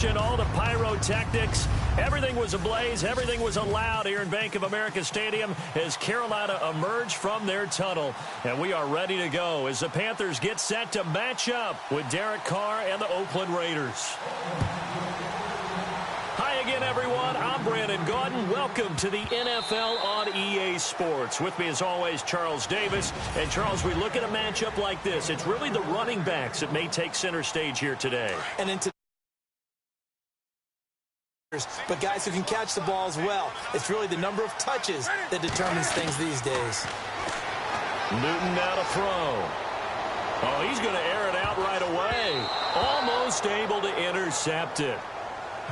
All the pyrotechnics, everything was ablaze, everything was allowed here in Bank of America Stadium as Carolina emerged from their tunnel. And we are ready to go as the Panthers get set to match up with Derek Carr and the Oakland Raiders. Hi again, everyone. I'm Brandon Gaudin. Welcome to the NFL on EA Sports. With me, as always, Charles Davis. And, Charles, we look at a matchup like this. It's really the running backs that may take center stage here today. And into but guys who can catch the ball as well. It's really the number of touches that determines things these days. Newton now to throw. Oh, he's going to air it out right away. Almost able to intercept it.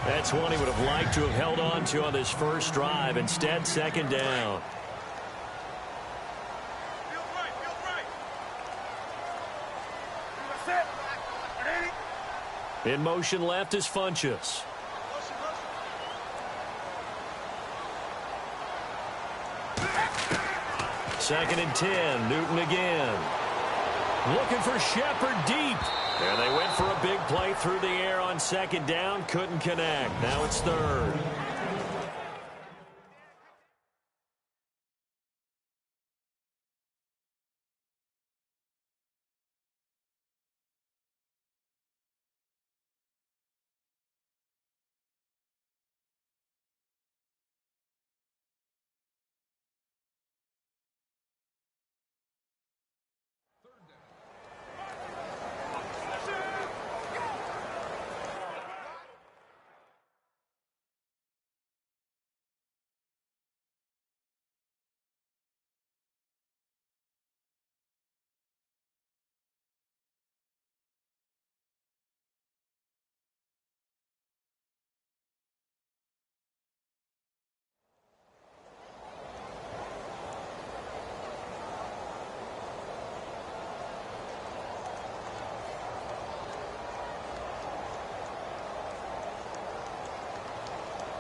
That's one he would have liked to have held on to on this first drive. Instead, second down. In motion left is Funchess. Second and 10, Newton again. Looking for Shepard deep. And they went for a big play through the air on second down. Couldn't connect. Now it's third.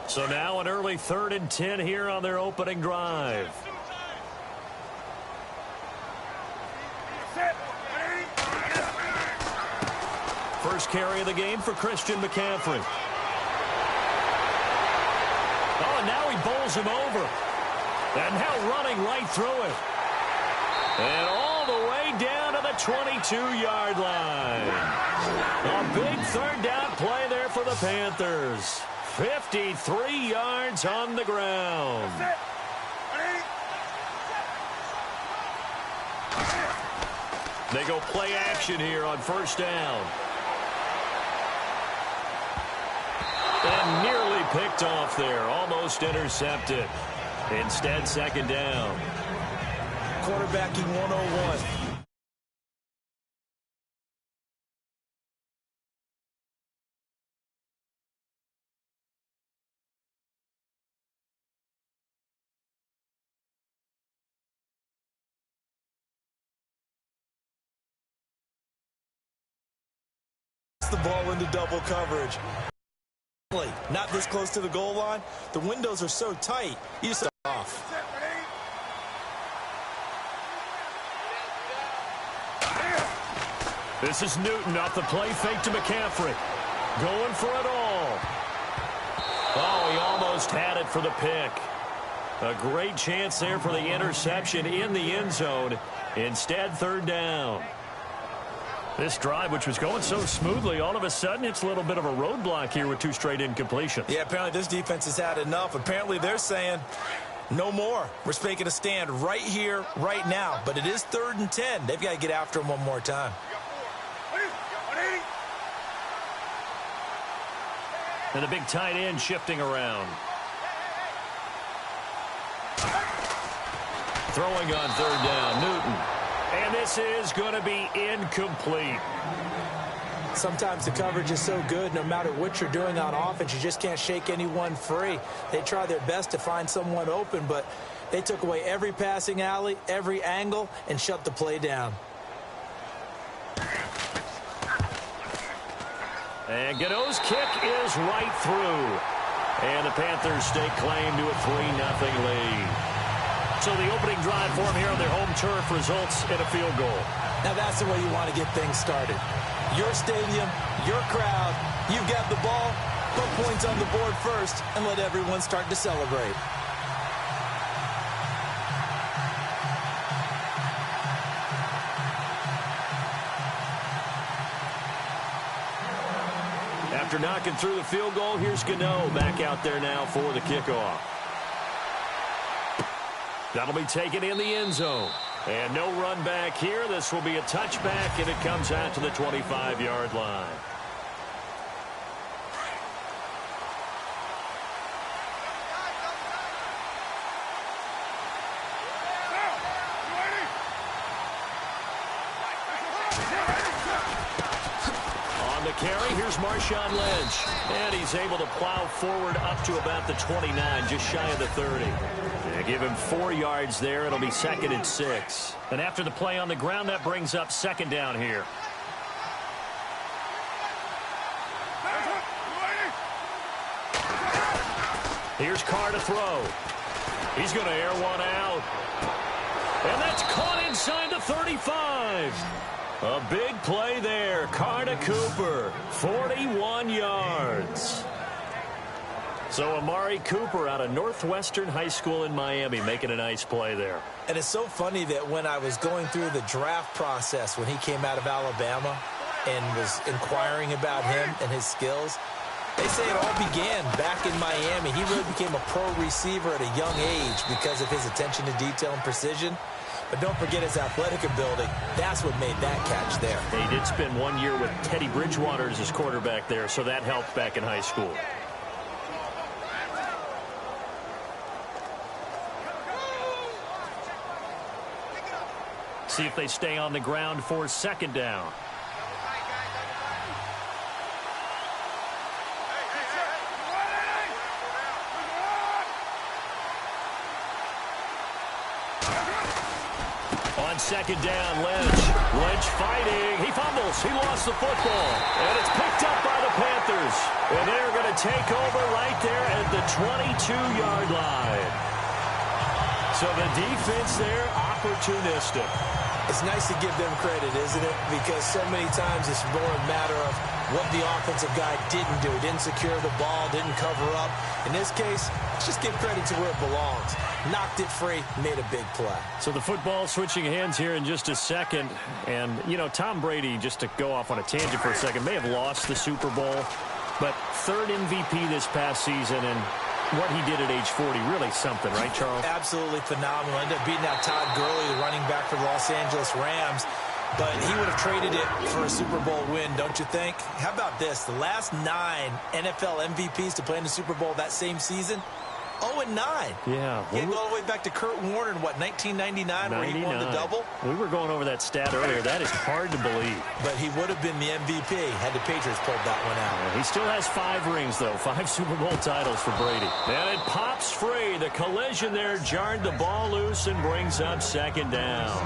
So now an early 3rd and 10 here on their opening drive. First carry of the game for Christian McCaffrey. Oh, and now he bowls him over. And now running right through it. And all the way down to the 22-yard line. A big third down play there for the Panthers. 53 yards on the ground. They go play action here on first down. And nearly picked off there. Almost intercepted. Instead, second down. Quarterbacking 101. The ball into double coverage. Not this close to the goal line. The windows are so tight. You just off. This is Newton off the play fake to McCaffrey. Going for it all. Oh, he almost had it for the pick. A great chance there for the interception in the end zone. Instead, third down. This drive, which was going so smoothly, all of a sudden it's a little bit of a roadblock here with 2 straight incompletions. Yeah, apparently this defense has had enough. Apparently they're saying no more. We're making a stand right here, right now. But it is 3rd and 10. They've got to get after him one more time. And the big tight end shifting around. Throwing on third down, Newton. And this is going to be incomplete. Sometimes the coverage is so good, no matter what you're doing on offense, you just can't shake anyone free. They try their best to find someone open, but they took away every passing alley, every angle, and shut the play down. And Gano's kick is right through. And the Panthers stake claim to a 3-0 lead. So the opening drive for them here on their home turf results in a field goal. Now that's the way you want to get things started. Your stadium, your crowd, you've got the ball, Put points on the board first and let everyone start to celebrate. After knocking through the field goal, here's Gano back out there now for the kickoff. That'll be taken in the end zone. And no run back here. This will be a touchback, and it comes out to the 25-yard line. Carry. Here's Marshawn Lynch. And he's able to plow forward up to about the 29, just shy of the 30. They give him 4 yards there. It'll be 2nd and 6. And after the play on the ground, that brings up 2nd down here. Here's Carr to throw. He's going to air one out. And that's caught inside the 35. A big play there. Carr to Cooper. 41 yards. So Amari Cooper out of Northwestern High School in Miami making a nice play there. And it's so funny that when I was going through the draft process when he came out of Alabama and was inquiring about him and his skills, they say it all began back in Miami. He really became a pro receiver at a young age because of his attention to detail and precision. But don't forget his athletic ability. That's what made that catch there. He did spend 1 year with Teddy Bridgewater as his quarterback there, so that helped back in high school. See if they stay on the ground for 2nd down. On 2nd down, Lynch fighting. He fumbles. He lost the football. And it's picked up by the Panthers. And they're going to take over right there at the 22-yard line. So the defense there, opportunistic. It's nice to give them credit, isn't it? Because so many times it's more a matter of what the offensive guy didn't do. Didn't secure the ball, didn't cover up. In this case, let's just give credit to where it belongs. Knocked it free, made a big play. So the football switching hands here in just a second. And, you know, Tom Brady, just to go off on a tangent for a second, may have lost the Super Bowl. But 3rd MVP this past season, and what he did at age 40, really something, right, Charles? Absolutely phenomenal. Ended up beating out Todd Gurley, the running back for the Los Angeles Rams. But he would have traded it for a Super Bowl win, don't you think? How about this? The last 9 NFL MVPs to play in the Super Bowl that same season, 0-9. Yeah. Can't go all the way back to Kurt Warner in, what, 1999, where he won the double? We were going over that stat earlier. That is hard to believe. But he would have been the MVP had the Patriots pulled that one out. Yeah, he still has 5 rings, though. 5 Super Bowl titles for Brady. And it pops free. The collision there jarred the ball loose and brings up 2nd down.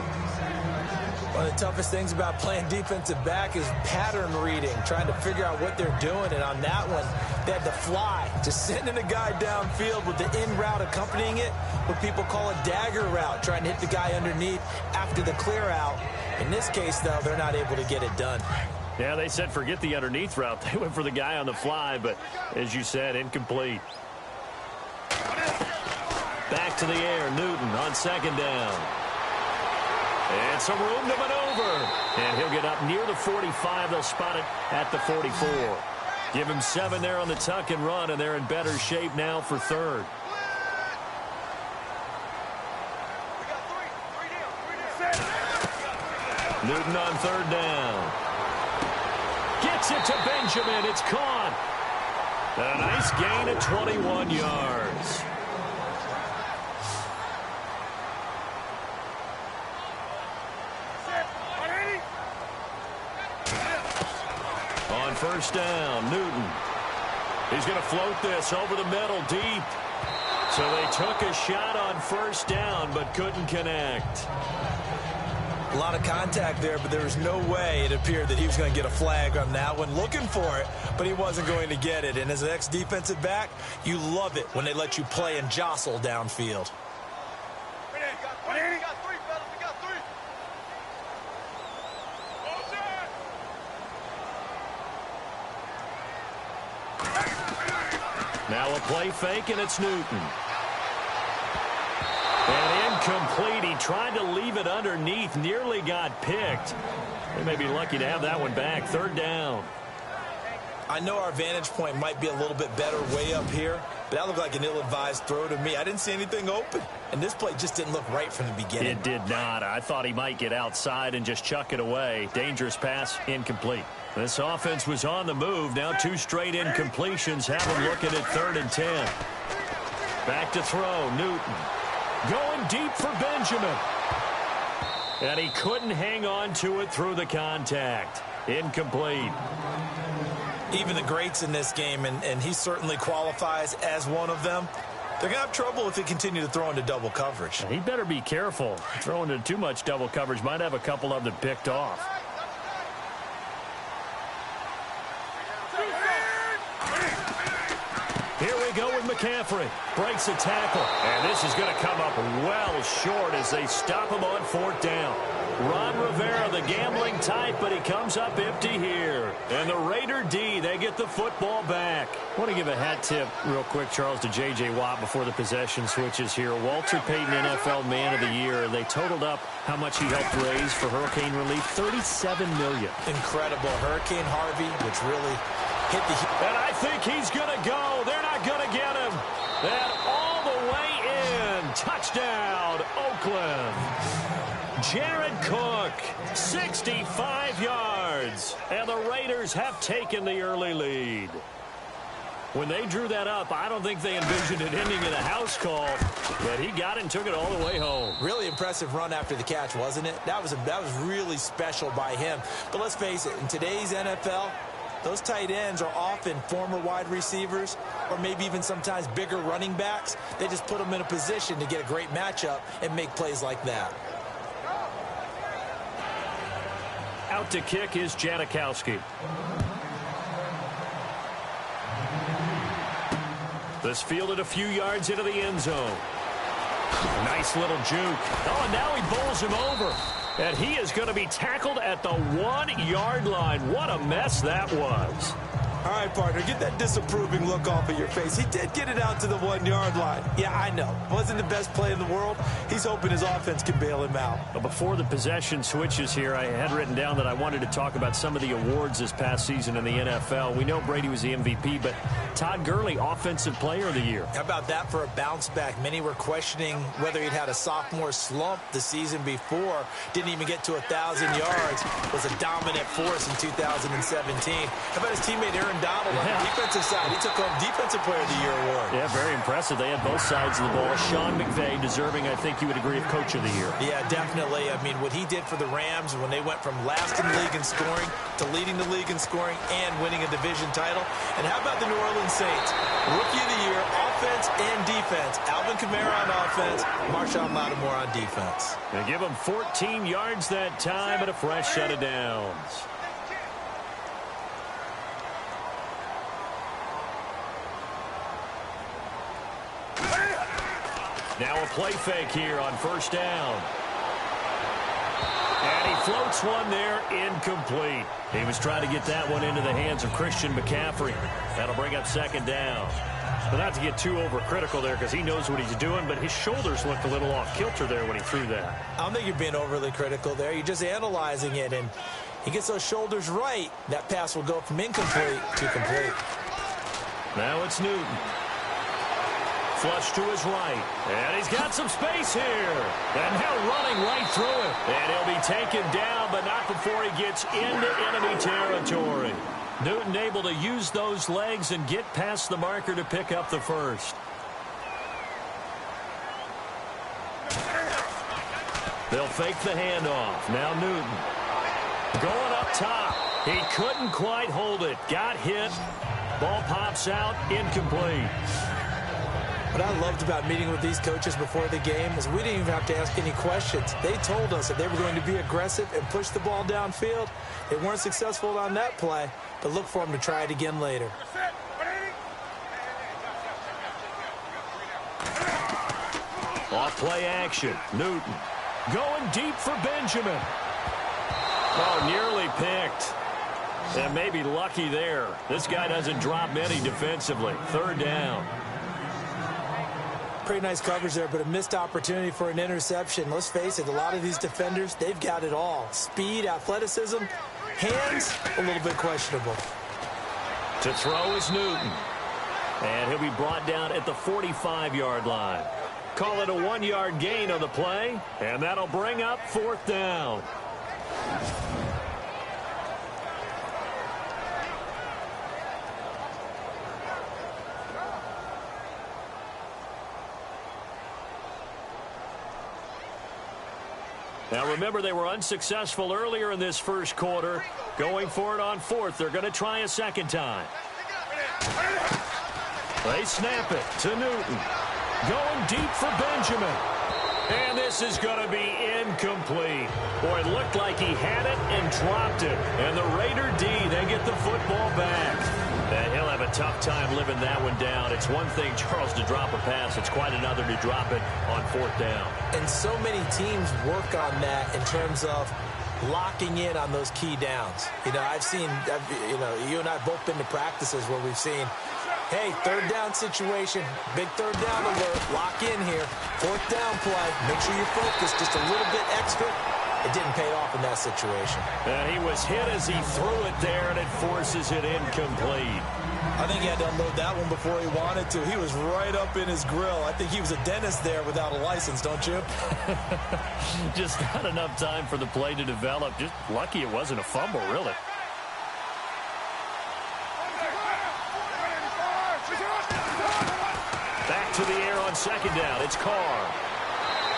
One of the toughest things about playing defensive back is pattern reading, trying to figure out what they're doing. And on that one, they had to fly, just sending a guy downfield with the in route accompanying it, what people call a dagger route, trying to hit the guy underneath after the clear out. In this case, though, they're not able to get it done. Yeah, they said forget the underneath route. They went for the guy on the fly, but as you said, incomplete. Back to the air, Newton on 2nd down. And some room to maneuver. And he'll get up near the 45. They'll spot it at the 44. Give him 7 there on the tuck and run, and they're in better shape now for 3rd. Newton on 3rd down. Gets it to Benjamin. It's caught. A nice gain of 21 yards. On 1st down, Newton. He's going to float this over the middle deep. So they took a shot on 1st down, but couldn't connect. A lot of contact there, but there was no way it appeared that he was going to get a flag on that one. Looking for it, but he wasn't going to get it. And as an ex-defensive back, you love it when they let you play and jostle downfield. Now a play fake, and it's Newton. And incomplete. He tried to leave it underneath. Nearly got picked. They may be lucky to have that one back. Third down. I know our vantage point might be a little bit better way up here, but that looked like an ill-advised throw to me. I didn't see anything open, and this play just didn't look right from the beginning. It did not. I thought he might get outside and just chuck it away. Dangerous pass, incomplete. This offense was on the move. Now 2 straight incompletions have him looking at 3rd and 10. Back to throw, Newton. Going deep for Benjamin. And he couldn't hang on to it through the contact. Incomplete. Even the greats in this game, and he certainly qualifies as one of them, they're going to have trouble if they continue to throw into double coverage. He better be careful. Throwing into too much double coverage might have a couple of them picked off. Here we go with McCaffrey. Breaks a tackle. And this is going to come up well short as they stop him on 4th down. Ron Rivera, the gambling type, but he comes up empty here. And the Raider D, they get the football back. I want to give a hat tip real quick, Charles, to J.J. Watt before the possession switches here. Walter Payton, NFL Man of the Year. They totaled up how much he helped raise for hurricane relief, $37 million. Incredible. Hurricane Harvey, which really hit the... And I think he's going to go. They're not going to get him. And all the way in. Touchdown, Oakland. Jared Cook, 65 yards. And the Raiders have taken the early lead. When they drew that up, I don't think they envisioned it ending in a house call, but he got it and took it all the way home. Really impressive run after the catch, wasn't it? That was really special by him. But let's face it, in today's NFL, those tight ends are often former wide receivers or maybe even sometimes bigger running backs. They just put them in a position to get a great matchup and make plays like that. Out to kick is Janikowski. This fielded a few yards into the end zone. Nice little juke. Oh, and now he bowls him over. And he is going to be tackled at the 1-yard line. What a mess that was. All right, partner, get that disapproving look off of your face. He did get it out to the 1-yard line. Yeah, I know. Wasn't the best play in the world. He's hoping his offense can bail him out. But before the possession switches here, I had written down that I wanted to talk about some of the awards this past season in the NFL. We know Brady was the MVP, but Todd Gurley, Offensive Player of the Year. How about that for a bounce back? Many were questioning whether he'd had a sophomore slump the season before. Didn't even get to 1,000 yards. Was a dominant force in 2017. How about his teammate Aaron Donald on the defensive side? He took home Defensive Player of the Year award. Yeah, very impressive. They had both sides of the ball. Sean McVay deserving, I think you would agree, of Coach of the Year. Yeah, definitely. I mean, what he did for the Rams when they went from last in the league in scoring to leading the league in scoring and winning a division title. And how about the New Orleans Saints? Rookie of the Year, offense and defense. Alvin Kamara on offense, Marshawn Lattimore on defense. They give him 14 yards that time and a fresh set of downs. Now a play fake here on 1st down. And he floats one there, incomplete. He was trying to get that one into the hands of Christian McCaffrey. That'll bring up 2nd down. But not to get too overcritical there because he knows what he's doing, but his shoulders looked a little off kilter there when he threw that. I don't think you're being overly critical there. You're just analyzing it, and he gets those shoulders right. That pass will go from incomplete to complete. Now it's Newton. Flush to his right. And he's got some space here. And now running right through it. And he'll be taken down, but not before he gets into enemy territory. Newton able to use those legs and get past the marker to pick up the first. They'll fake the handoff. Now Newton. Going up top. He couldn't quite hold it. Got hit. Ball pops out. Incomplete. What I loved about meeting with these coaches before the game is we didn't even have to ask any questions. They told us that they were going to be aggressive and push the ball downfield. They weren't successful on that play, but look for them to try it again later. Off play action. Newton going deep for Benjamin. Oh, nearly picked. And maybe lucky there. This guy doesn't drop many defensively. Third down. Pretty nice coverage there, but a missed opportunity for an interception. Let's face it, a lot of these defenders, they've got it all. Speed, athleticism, hands, a little bit questionable. To throw is Newton. And he'll be brought down at the 45-yard line. Call it a 1-yard gain on the play, and that'll bring up fourth down. Now remember, they were unsuccessful earlier in this first quarter. Going for it on fourth. They're going to try a second time. They snap it to Newton. Going deep for Benjamin. And this is going to be incomplete. Boy, it looked like he had it and dropped it. And the Raider D, they get the football back. And he'll have a tough time living that one down. It's one thing, Charles, to drop a pass. It's quite another to drop it on fourth down. And so many teams work on that in terms of locking in on those key downs. You know, you and I have both been to practices where we've seen, hey, third down situation, big third down alert, lock in here, fourth down play, make sure you're focused just a little bit extra. It didn't pay off in that situation. And he was hit as he threw it there, and it forces it incomplete. I think he had to unload that one before he wanted to. He was right up in his grill. I think he was a dentist there without a license, don't you? Just not enough time for the play to develop. Just lucky it wasn't a fumble, really. Back to the air on second down. It's Carr.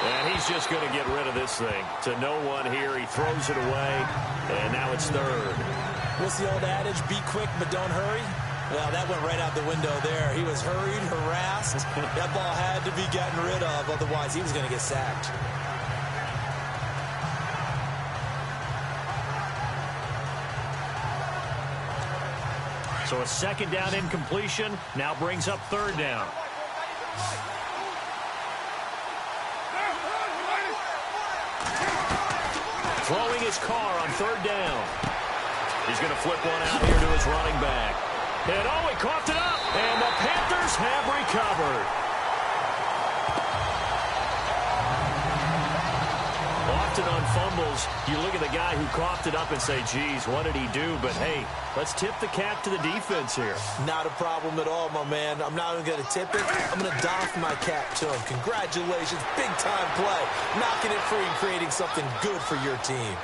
And he's just going to get rid of this thing. To no one here. He throws it away. And now it's third. What's the old adage? Be quick, but don't hurry. Well, that went right out the window there. He was hurried, harassed. That ball had to be gotten rid of. Otherwise, he was going to get sacked. So a second down incompletion now brings up third down. Throwing his Carr on third down. He's going to flip one out here to his running back. And oh, he coughed it up. And the Panthers have recovered. Often on fumbles, you look at the guy who coughed it up and say, geez, what did he do? But hey, let's tip the cap to the defense here. Not a problem at all, my man. I'm not even going to tip it. I'm going to doff my cap to him. Congratulations. Big-time play. Knocking it free and creating something good for your team.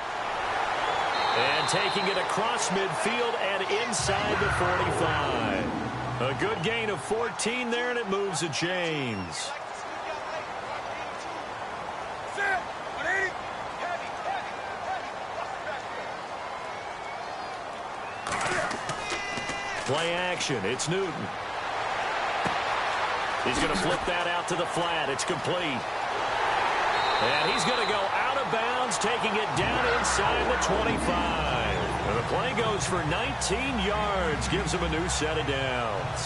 And taking it across midfield and inside the 45. A good gain of 14 there, and it moves to James. Play action. It's Newton. He's going to flip that out to the flat. It's complete. And he's going to go out of bounds, taking it down inside the 25. And the play goes for 19 yards, gives him a new set of downs.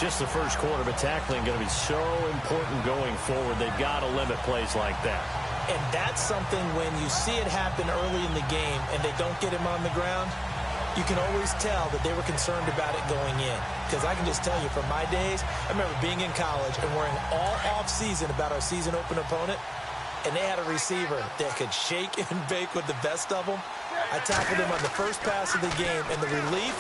Just the first quarter, but tackling going to be so important going forward. They've got to limit plays like that. And that's something when you see it happen early in the game and they don't get him on the ground, you can always tell that they were concerned about it going in. Because I can just tell you from my days, I remember being in college and worrying all off-season about our season open opponent, and they had a receiver that could shake and bake with the best of them. I tackled him on the first pass of the game, and the relief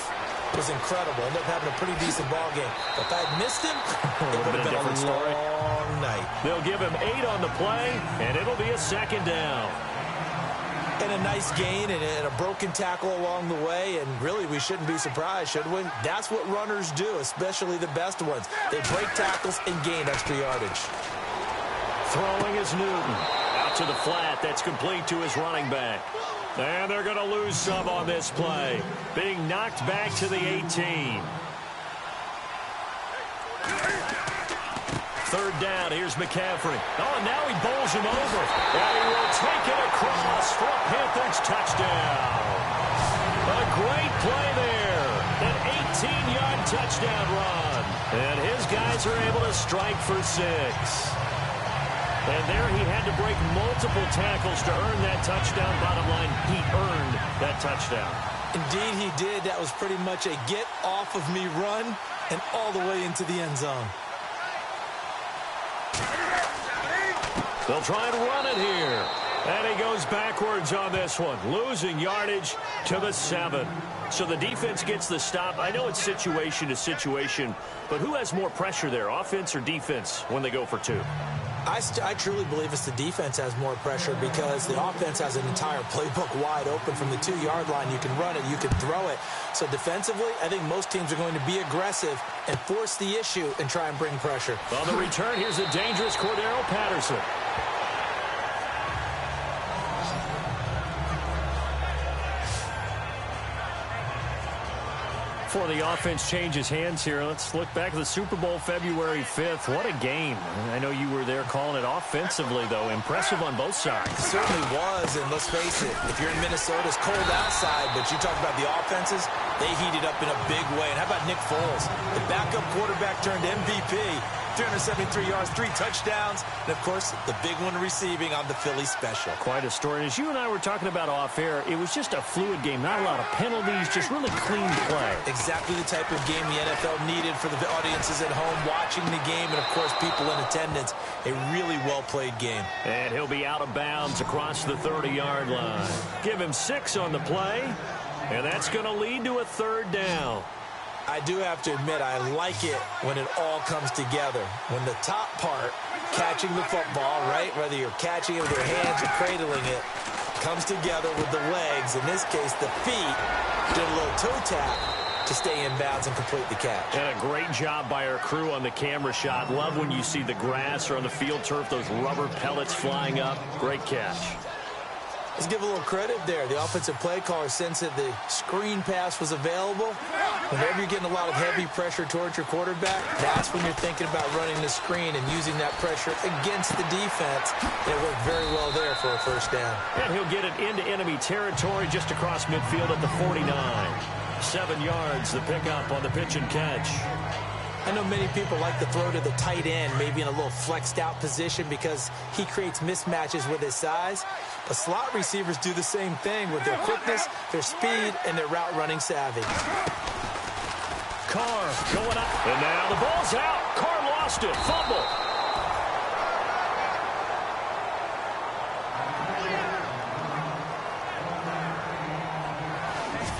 was incredible. Ended up having a pretty decent ball game. But if I had missed him, it would have been a long night. They'll give him 8 on the play, and it'll be a second down. And a nice gain and a broken tackle along the way, and really we shouldn't be surprised, should we? That's what runners do, especially the best ones. They break tackles and gain extra yardage. Throwing is Newton. Out to the flat. That's complete to his running back. And they're going to lose some on this play. Being knocked back to the 18. Third down, here's McCaffrey. Oh, and now he bowls him over. And he will take it across for a Panthers touchdown. A great play there. An 18-yard touchdown run. And his guys are able to strike for 6. And there he had to break multiple tackles to earn that touchdown. Bottom line, he earned that touchdown. Indeed, he did. That was pretty much a get-off-of-me run and all the way into the end zone. They'll try and run it here. And he goes backwards on this one, losing yardage to the 7. So the defense gets the stop. I know it's situation to situation, but who has more pressure there, offense or defense, when they go for 2? I truly believe it's the defense has more pressure because the offense has an entire playbook wide open from the 2-yard line. You can run it, you can throw it. So defensively, I think most teams are going to be aggressive and force the issue and try and bring pressure. On the return, here's a dangerous Cordero Patterson. Before the offense changes hands here, let's look back at the Super Bowl February 5th. What a game. I know you were there calling it offensively, though. Impressive on both sides. It certainly was, and let's face it, if you're in Minnesota, it's cold outside, but you talk about the offenses, they heated up in a big way. And how about Nick Foles? The backup quarterback turned MVP. 373 yards, 3 touchdowns, and, of course, the big one receiving on the Philly special. Quite a story. As you and I were talking about off-air, it was just a fluid game. Not a lot of penalties, just really clean play. Exactly the type of game the NFL needed for the audiences at home watching the game and, of course, people in attendance. A really well-played game. And he'll be out of bounds across the 30-yard line. Give him 6 on the play, and that's going to lead to a 3rd down. I do have to admit, I like it when it all comes together. When the top part, catching the football, right, whether you're catching it with your hands or cradling it, comes together with the legs, in this case the feet, did a little toe tap to stay in bounds and complete the catch. And a great job by our crew on the camera shot. Love when you see the grass or on the field turf, those rubber pellets flying up. Great catch. Let's give a little credit there. The offensive play caller sensed that the screen pass was available. Whenever you're getting a lot of heavy pressure towards your quarterback, that's when you're thinking about running the screen and using that pressure against the defense. And it worked very well there for a 1st down. And he'll get it into enemy territory just across midfield at the 49. 7 yards, the pickup on the pitch and catch. I know many people like to throw to the tight end, maybe in a little flexed out position because he creates mismatches with his size. But slot receivers do the same thing with their quickness, their speed, and their route running savvy. Carr going up, and now the ball's out. Carr lost it, fumble.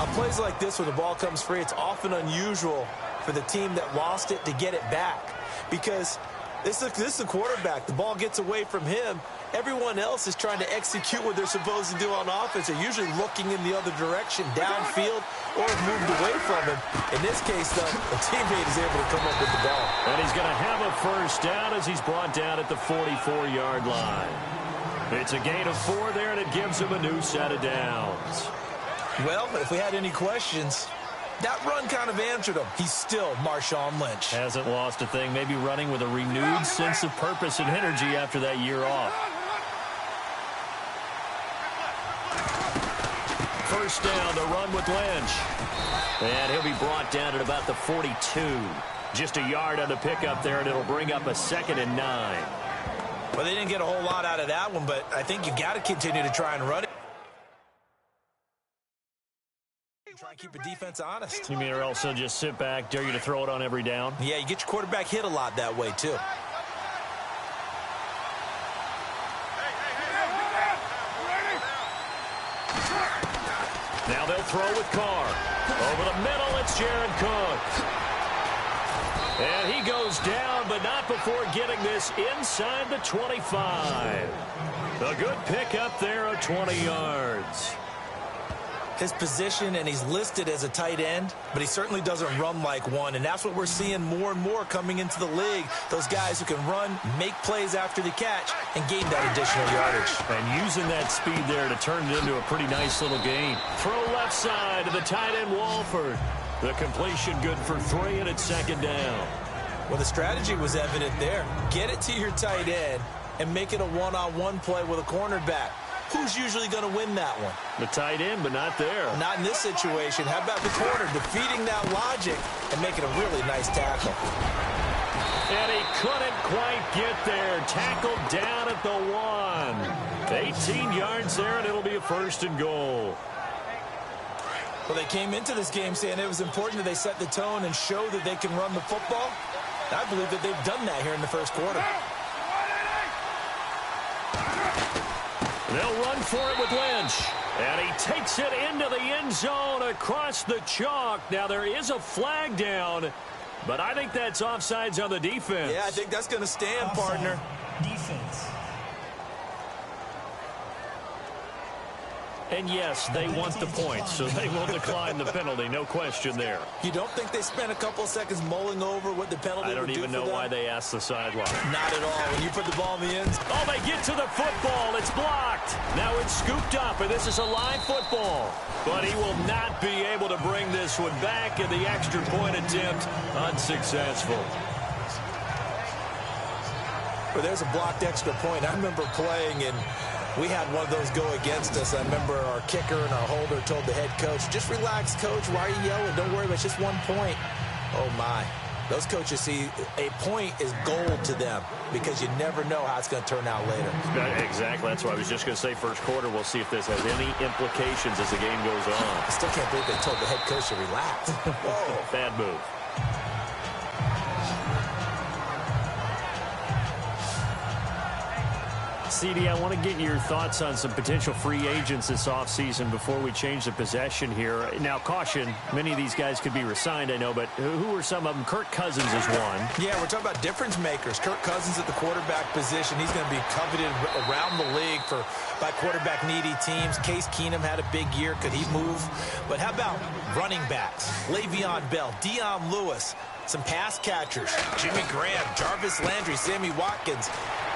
On plays like this where the ball comes free, it's often unusual for the team that lost it to get it back because this is a quarterback. The ball gets away from him. Everyone else is trying to execute what they're supposed to do on offense. They're usually looking in the other direction, downfield, or moved away from him. In this case, though, a teammate is able to come up with the ball. And he's going to have a 1st down as he's brought down at the 44-yard line. It's a gain of 4 there, and it gives him a new set of downs. Well, if we had any questions, that run kind of answered him. He's still Marshawn Lynch. Hasn't lost a thing, maybe running with a renewed sense of purpose and energy after that year off. 1st down, the run with Lynch. And he'll be brought down at about the 42. Just a yard on the pickup there, and it'll bring up a 2nd and 9. Well, they didn't get a whole lot out of that one, but I think you got to continue to try and run it. Try and keep a defense honest. You mean or else he'll just sit back, dare you to throw it on every down? Yeah, you get your quarterback hit a lot that way, too. Now they'll throw with Carr. Over the middle, it's Jared Cook. And he goes down, but not before getting this inside the 25. A good pickup there of 20 yards. His position, and he's listed as a tight end, but he certainly doesn't run like one, and that's what we're seeing more and more coming into the league. Those guys who can run, make plays after the catch, and gain that additional yardage. And using that speed there to turn it into a pretty nice little game. Throw left side to the tight end, Walford. The completion good for 3, and it's 2nd down. Well, the strategy was evident there. Get it to your tight end and make it a one-on-one play with a cornerback. Who's usually going to win that one? The tight end, but not there. Not in this situation. How about the corner defeating that logic and making a really nice tackle? And he couldn't quite get there. Tackled down at the 1. 18 yards there, and it'll be a 1st and goal. Well, they came into this game saying it was important that they set the tone and show that they can run the football. I believe that they've done that here in the first quarter. They'll run for it with Lynch. And he takes it into the end zone across the chalk. Now, there is a flag down, but I think that's offsides on the defense. Yeah, I think that's going to stand, partner. Defense. And yes, they want the points, so they will decline the penalty. No question there. You don't think they spent a couple of seconds mulling over what the penalty would do for them? I don't even know why they asked the sideline. Not at all. When you put the ball in the end. Oh, they get to the football. It's blocked. Now it's scooped up, and this is a live football. But he will not be able to bring this one back, and the extra point attempt unsuccessful. Well, there's a blocked extra point. I remember playing, and we had one of those go against us. I remember our kicker and our holder told the head coach, just relax, coach. Why are you yelling? Don't worry about it. It's just 1 point. Oh, my. Those coaches see a point is gold to them because you never know how it's going to turn out later. Exactly. That's what I was just going to say. First quarter, we'll see if this has any implications as the game goes on. I still can't believe they told the head coach to relax. Whoa. Bad move. CD, I want to get your thoughts on some potential free agents this offseason before we change the possession here. Now, caution, many of these guys could be re-signed, I know, but who are some of them? Kirk Cousins is one. Yeah, we're talking about difference makers. Kirk Cousins at the quarterback position. He's going to be coveted around the league by quarterback-needy teams. Case Keenum had a big year. Could he move? But how about running backs? Le'Veon Bell, Dion Lewis, some pass catchers. Jimmy Graham, Jarvis Landry, Sammy Watkins.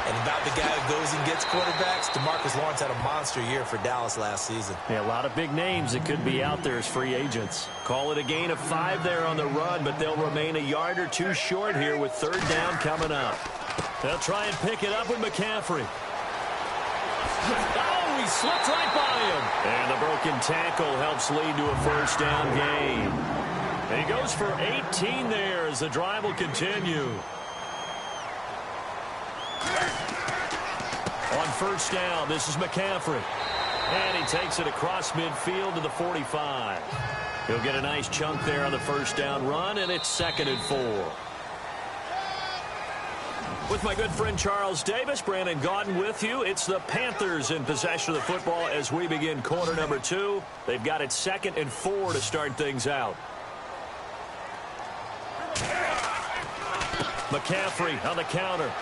And about the guy who goes and gets quarterbacks, DeMarcus Lawrence had a monster year for Dallas last season. Yeah, a lot of big names that could be out there as free agents. Call it a gain of 5 there on the run, but they'll remain a yard or two short here with third down coming up. They'll try and pick it up with McCaffrey. Oh, he slipped right by him. And the broken tackle helps lead to a first down gain. And he goes for 18 there as the drive will continue. On first down, this is McCaffrey. And he takes it across midfield to the 45. He'll get a nice chunk there on the first down run, and it's 2nd and 4. With my good friend Charles Davis, Brandon Gaudin with you. It's the Panthers in possession of the football as we begin quarter number 2. They've got it 2nd and 4 to start things out. McCaffrey on the counter.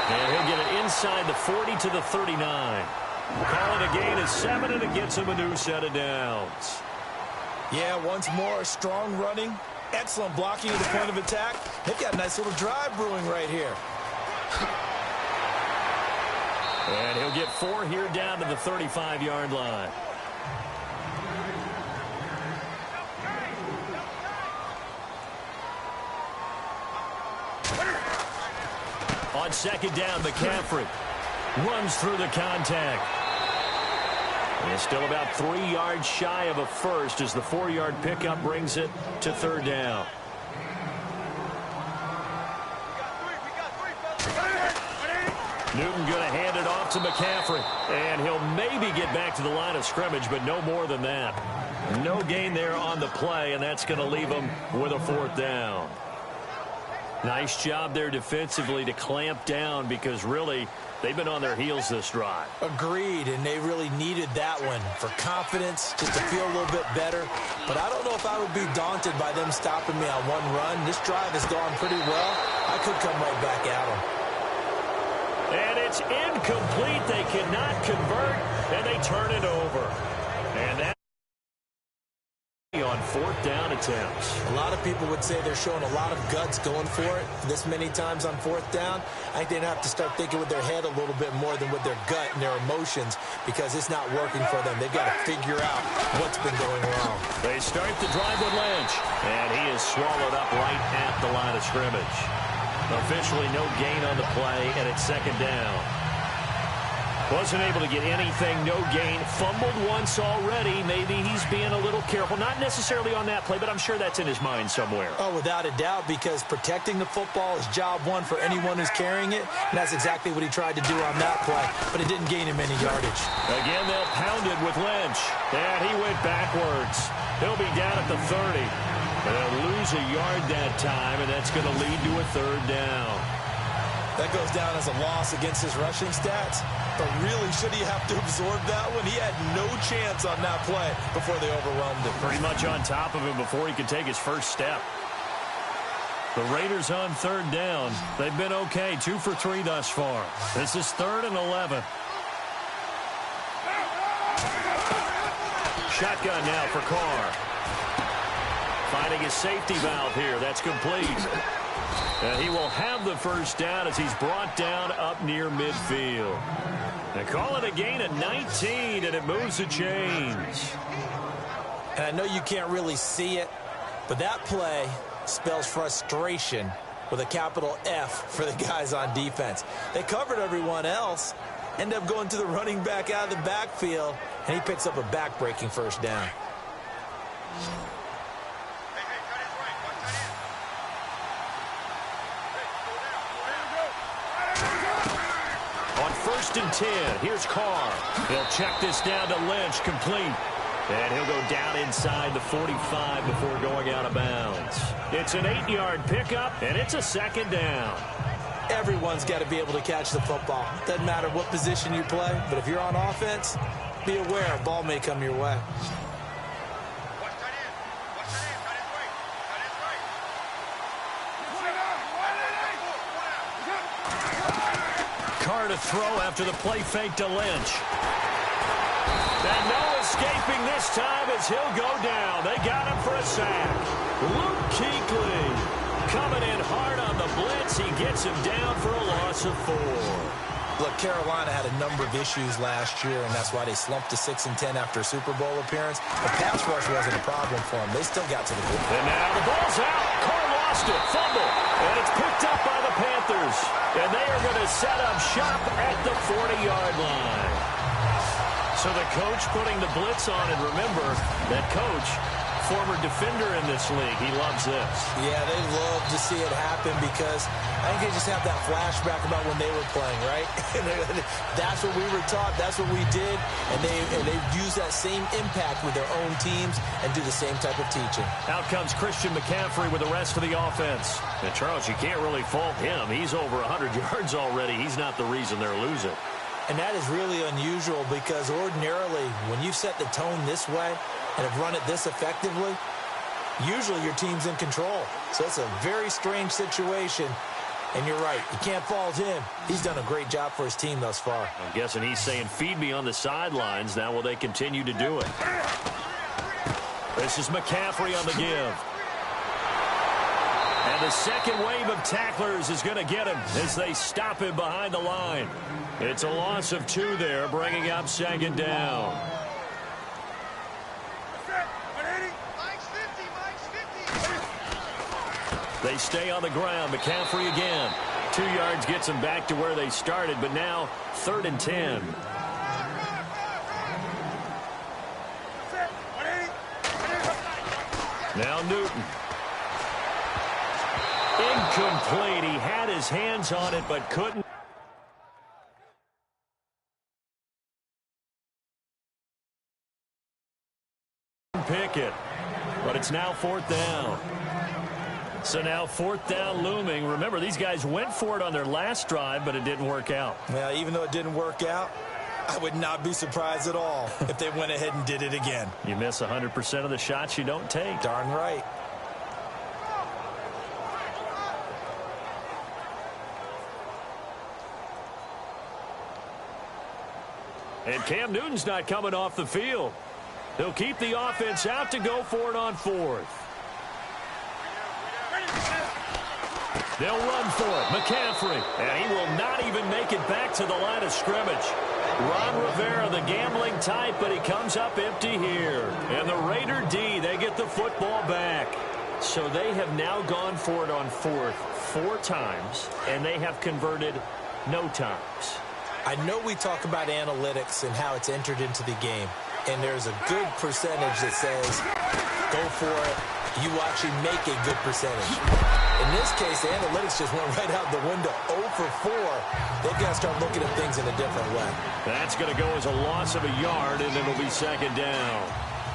And he'll get it inside the 40 to the 39. Call it a gain of 7, and it gets him a new set of downs. Yeah, once more, strong running, excellent blocking at the point of attack. They've got a nice little drive brewing right here. And he'll get 4 here down to the 35-yard line. On second down, McCaffrey runs through the contact. And it's still about 3 yards shy of a first as the 4-yard pickup brings it to third down. Newton going to hand it off to McCaffrey. And he'll maybe get back to the line of scrimmage, but no more than that. No gain there on the play, and that's going to leave him with a 4th down. Nice job there defensively to clamp down because really they've been on their heels this drive. Agreed, and they really needed that one for confidence, just to feel a little bit better. But I don't know if I would be daunted by them stopping me on one run. This drive has gone pretty well. I could come right back at them. And it's incomplete. They cannot convert, and they turn it over. And that on 4th down attempts. A lot of people would say they're showing a lot of guts going for it this many times on 4th down. I think they'd have to start thinking with their head a little bit more than with their gut and their emotions because it's not working for them. They've got to figure out what's been going wrong. They start the drive with Lynch, and he is swallowed up right at the line of scrimmage. Officially no gain on the play, and it's 2nd down. Wasn't able to get anything, no gain. Fumbled once already. Maybe he's being a little careful. Not necessarily on that play, but I'm sure that's in his mind somewhere. Oh, without a doubt, because protecting the football is job one for anyone who's carrying it. And that's exactly what he tried to do on that play, but it didn't gain him any yardage. Again, they'll pound it with Lynch. And he went backwards. He'll be down at the 30. And they'll lose a yard that time, and that's going to lead to a third down. That goes down as a loss against his rushing stats. But really, should he have to absorb that one? He had no chance on that play before they overwhelmed him. Pretty much on top of him before he could take his first step. The Raiders on third down. They've been okay, 2 for 3 thus far. This is 3rd and 11. Shotgun now for Carr. Finding his safety valve here. That's complete. And he will have the first down as he's brought down up near midfield. They call it a gain of 19, and it moves the chains. And I know you can't really see it, but that play spells frustration with a capital F for the guys on defense. They covered everyone else, end up going to the running back out of the backfield, and he picks up a back-breaking first down. First and 10. Here's Carr. He'll check this down to Lynch. Complete. And he'll go down inside the 45 before going out of bounds. It's an 8-yard pickup, and it's a second down. Everyone's got to be able to catch the football. Doesn't matter what position you play, but if you're on offense, be aware a ball may come your way. Carr to throw after the play fake to Lynch. And no escaping this time as he'll go down. They got him for a sack. Luke Kuechly coming in hard on the blitz. He gets him down for a loss of 4. Look, Carolina had a number of issues last year, and that's why they slumped to 6-10 after a Super Bowl appearance. The pass rush wasn't a problem for them. They still got to the goal. And now the ball's out. Carr lost it. Fumble. And it's picked up by the Panthers. And they are going to set up shop at the 40-yard line. So the coach putting the blitz on, and remember, that coach, former defender in this league, he loves this. Yeah, they love to see it happen because I think they just have that flashback about when they were playing, right? That's what we were taught. That's what we did. And they use that same impact with their own teams and do the same type of teaching. Out comes Christian McCaffrey with the rest of the offense. And, Charles, you can't really fault him. He's over 100 yards already. He's not the reason they're losing. And that is really unusual because ordinarily when you set the tone this way and have run it this effectively, usually your team's in control. So it's a very strange situation. And you're right, you can't fault him. He's done a great job for his team thus far. I'm guessing he's saying, feed me on the sidelines. Now will they continue to do it? This is McCaffrey on the give. And the second wave of tacklers is going to get him as they stop him behind the line. It's a loss of 2 there, bringing up second down. They stay on the ground. McCaffrey again. 2 yards gets them back to where they started, but now 3rd and 10. Now Newton. Incomplete. He had his hands on it, but couldn't pick it. But it's now 4th down. So now 4th down looming. Remember, these guys went for it on their last drive, but it didn't work out. Yeah, even though it didn't work out, I would not be surprised at all if they went ahead and did it again. You miss 100% of the shots you don't take. Darn right. And Cam Newton's not coming off the field. He'll keep the offense out to go for it on 4th. They'll run for it. McCaffrey. And he will not even make it back to the line of scrimmage. Ron Rivera, the gambling type, but he comes up empty here. And the Raider D, they get the football back. So they have now gone for it on 4th 4 times, and they have converted no times. I know we talk about analytics and how it's entered into the game, and there's a good percentage that says, go for it, you will actually make a good percentage. In this case, the analytics just went right out the window. 0 for 4. They've got to start looking at things in a different way. That's going to go as a loss of a yard, and it'll be second down.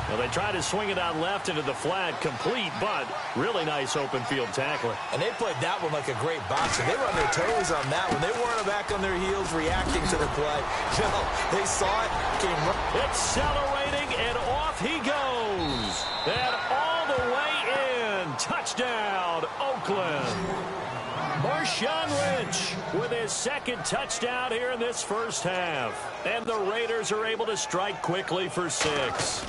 Well, they tried to swing it out left into the flat, complete, but really nice open field tackling. And they played that one like a great boxer. They were on their toes on that one. They weren't back on their heels reacting to the play. No, they saw it, came right. Accelerating, and off he goes. And all the way in. Touchdown, Oakland. Marshawn Lynch with his second touchdown here in this first half. And the Raiders are able to strike quickly for 6.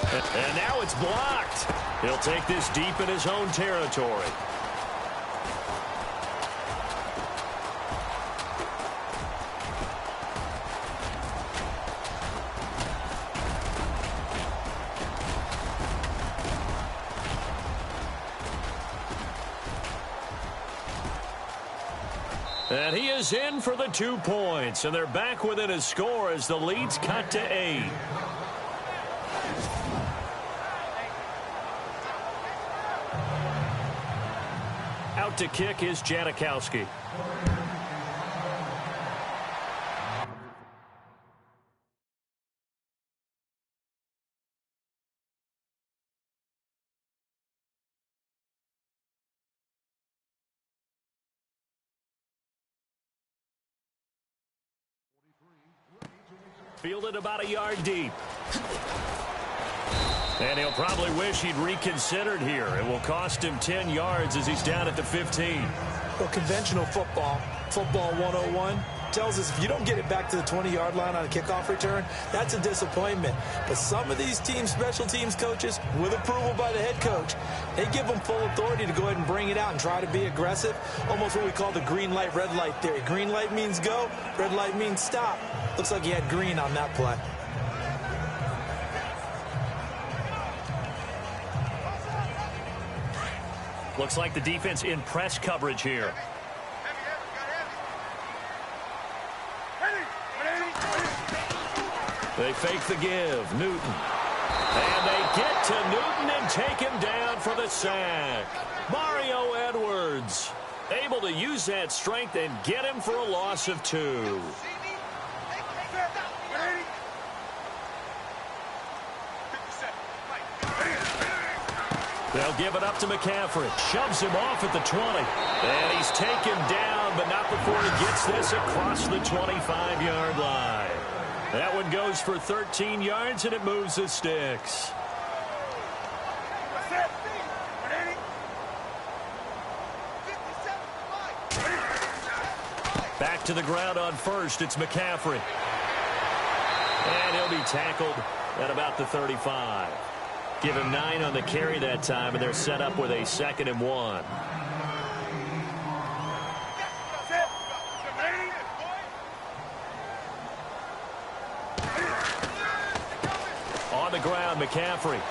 And now it's blocked. He'll take this deep in his own territory. And he is in for the 2 points. And they're back within a score as the lead's cut to 8. Out to kick is Janikowski. Fielded about a yard deep. And he'll probably wish he'd reconsidered here. It will cost him 10 yards as he's down at the 15. Well, conventional football 101, tells us if you don't get it back to the 20-yard line on a kickoff return, that's a disappointment. But some of these teams, special teams coaches, with approval by the head coach, they give them full authority to go ahead and bring it out and try to be aggressive. Almost what we call the green light, red light theory. Green light means go, red light means stop. Looks like he had green on that play. Looks like the defense in press coverage here. They fake the give. Newton. And they get to Newton and take him down for the sack. Mario Edwards able to use that strength and get him for a loss of 2. They'll give it up to McCaffrey. Shoves him off at the 20. And he's taken down, but not before he gets this across the 25-yard line. That one goes for 13 yards, and it moves the sticks. Back to the ground on first. It's McCaffrey. And he'll be tackled at about the 35. Give him 9 on the carry that time, and they're set up with a 2nd and 1. On the ground, McCaffrey.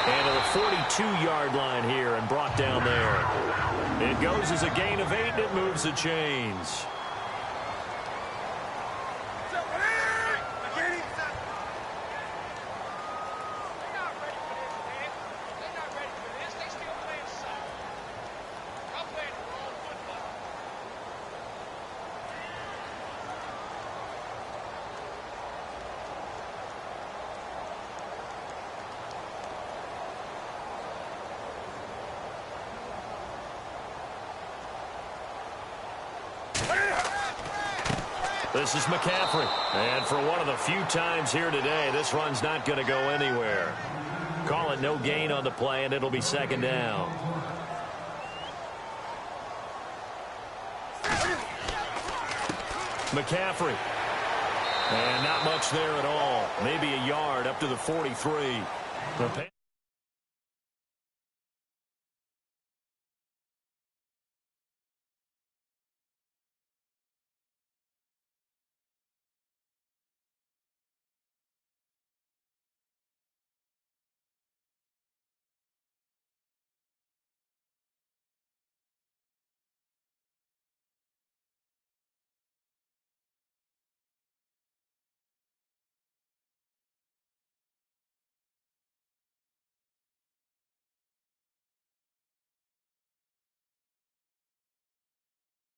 And to the 42-yard line here and brought down there. It goes as a gain of 8, and it moves the chains. This is McCaffrey. And for one of the few times here today, this run's not going to go anywhere. Call it no gain on the play, and it'll be 2nd down. McCaffrey. And not much there at all. Maybe a yard up to the 43.